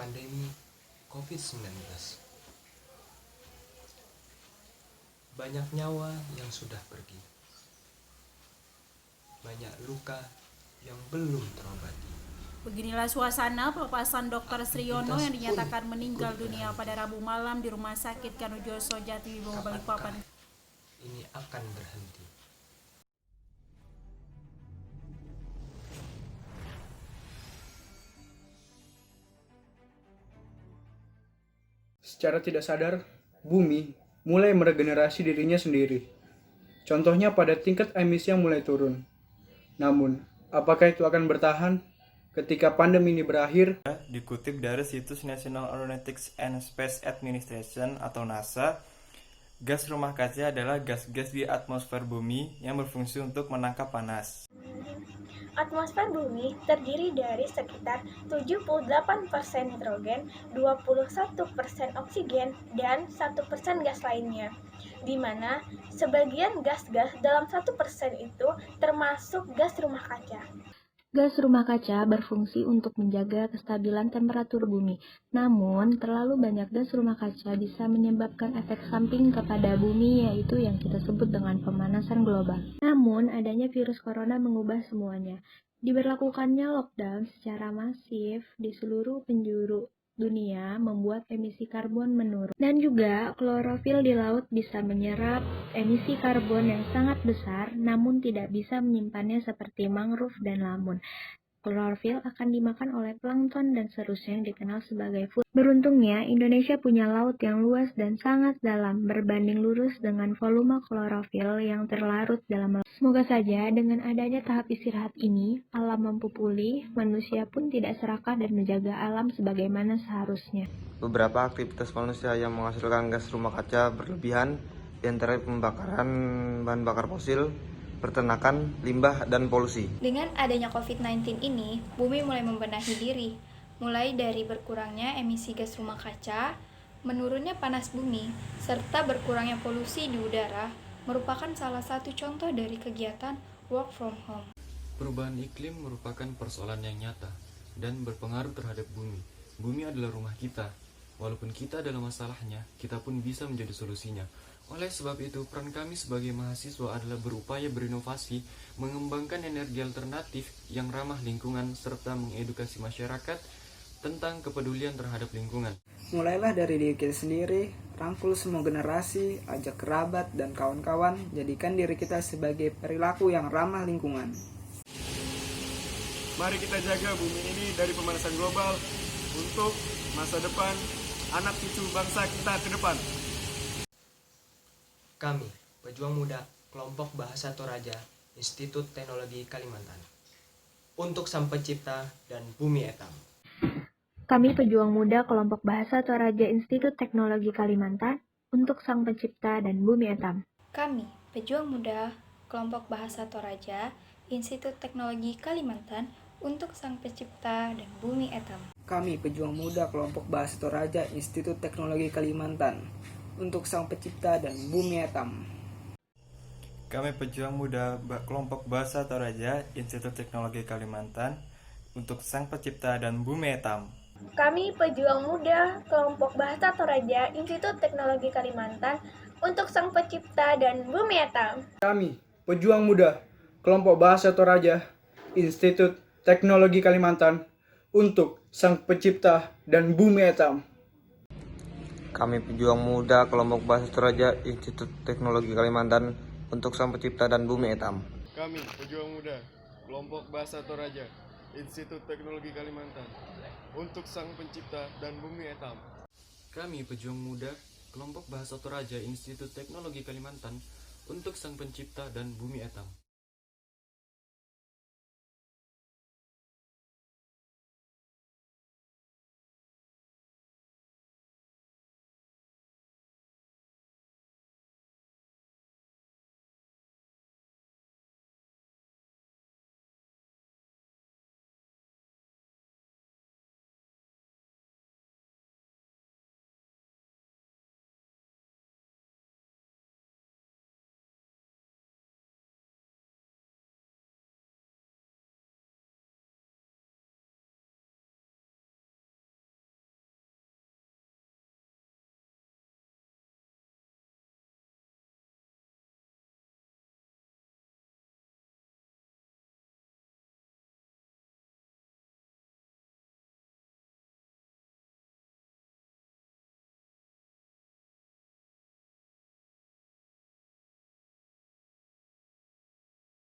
pandemi COVID-19. Banyak nyawa yang sudah pergi, banyak luka yang belum terobati. Beginilah suasana pelepasan Dr. Sriyono yang dinyatakan meninggal dunia pada Rabu malam di Rumah Sakit Ganujoso Jatiwibowo Balikpapan. Ini akan berhenti. Secara tidak sadar, bumi mulai meregenerasi dirinya sendiri. Contohnya pada tingkat emisi yang mulai turun. Namun, apakah itu akan bertahan ketika pandemi ini berakhir? Dikutip dari situs National Aeronautics and Space Administration atau NASA, gas rumah kaca adalah gas-gas di atmosfer bumi yang berfungsi untuk menangkap panas. Atmosfer bumi terdiri dari sekitar 78% nitrogen, 21% oksigen, dan 1% gas lainnya, di mana sebagian gas-gas dalam 1% itu termasuk gas rumah kaca. Gas rumah kaca berfungsi untuk menjaga kestabilan temperatur bumi. Namun, terlalu banyak gas rumah kaca bisa menyebabkan efek samping kepada bumi, yaitu yang kita sebut dengan pemanasan global. Namun, adanya virus corona mengubah semuanya. Diberlakukannya lockdown secara masif di seluruh penjuru dunia membuat emisi karbon menurun. Dan juga klorofil di laut bisa menyerap emisi karbon yang sangat besar namun tidak bisa menyimpannya seperti mangrove dan lamun. Klorofil akan dimakan oleh plankton dan seterusnya yang dikenal sebagai food. Beruntungnya, Indonesia punya laut yang luas dan sangat dalam berbanding lurus dengan volume klorofil yang terlarut dalam laut. Semoga saja dengan adanya tahap istirahat ini, alam mampu pulih, manusia pun tidak serakah dan menjaga alam sebagaimana seharusnya. Beberapa aktivitas manusia yang menghasilkan gas rumah kaca berlebihan, di antara pembakaran bahan bakar fosil, peternakan, limbah, dan polusi. Dengan adanya COVID-19 ini, bumi mulai membenahi diri, mulai dari berkurangnya emisi gas rumah kaca, menurunnya panas bumi, serta berkurangnya polusi di udara, merupakan salah satu contoh dari kegiatan work from home. Perubahan iklim merupakan persoalan yang nyata dan berpengaruh terhadap bumi. Bumi adalah rumah kita. Walaupun kita adalah masalahnya, kita pun bisa menjadi solusinya. Oleh sebab itu, peran kami sebagai mahasiswa adalah berupaya berinovasi, mengembangkan energi alternatif yang ramah lingkungan, serta mengedukasi masyarakat tentang kepedulian terhadap lingkungan. Mulailah dari diri kita sendiri, rangkul semua generasi, ajak kerabat dan kawan-kawan, jadikan diri kita sebagai perilaku yang ramah lingkungan. Mari kita jaga bumi ini dari pemanasan global untuk masa depan anak cucu bangsa kita ke depan. Kami, pejuang muda kelompok Bahasa Toraja, Institut Teknologi Kalimantan, untuk Sang Pencipta dan Bumi Etam. Kami pejuang muda kelompok Bahasa Toraja Institut Teknologi Kalimantan untuk Sang Pencipta dan Bumi Etam. Kami, pejuang muda kelompok Bahasa Toraja, Institut Teknologi Kalimantan untuk Sang Pencipta dan Bumi Etam. Kami pejuang muda kelompok Bahasa Toraja Institut Teknologi Kalimantan untuk Sang Pencipta dan Bumi Etam. Kami pejuang muda kelompok Bahasa Toraja Institut Teknologi Kalimantan untuk Sang Pencipta dan Bumi Etam. Kami pejuang muda kelompok Bahasa Toraja Institut Teknologi Kalimantan untuk Sang Pencipta dan Bumi Etam. Kami pejuang muda kelompok Bahasa Toraja Institut Teknologi Kalimantan untuk Sang Pencipta dan Bumi Etam. Kami pejuang muda kelompok Bahasa Toraja Institut Teknologi Kalimantan untuk Sang Pencipta dan Bumi Etam. Kami pejuang muda kelompok Bahasa Toraja Institut Teknologi Kalimantan untuk Sang Pencipta dan Bumi Etam. Kami pejuang muda kelompok Bahasa Toraja Institut Teknologi Kalimantan untuk Sang Pencipta dan Bumi Etam.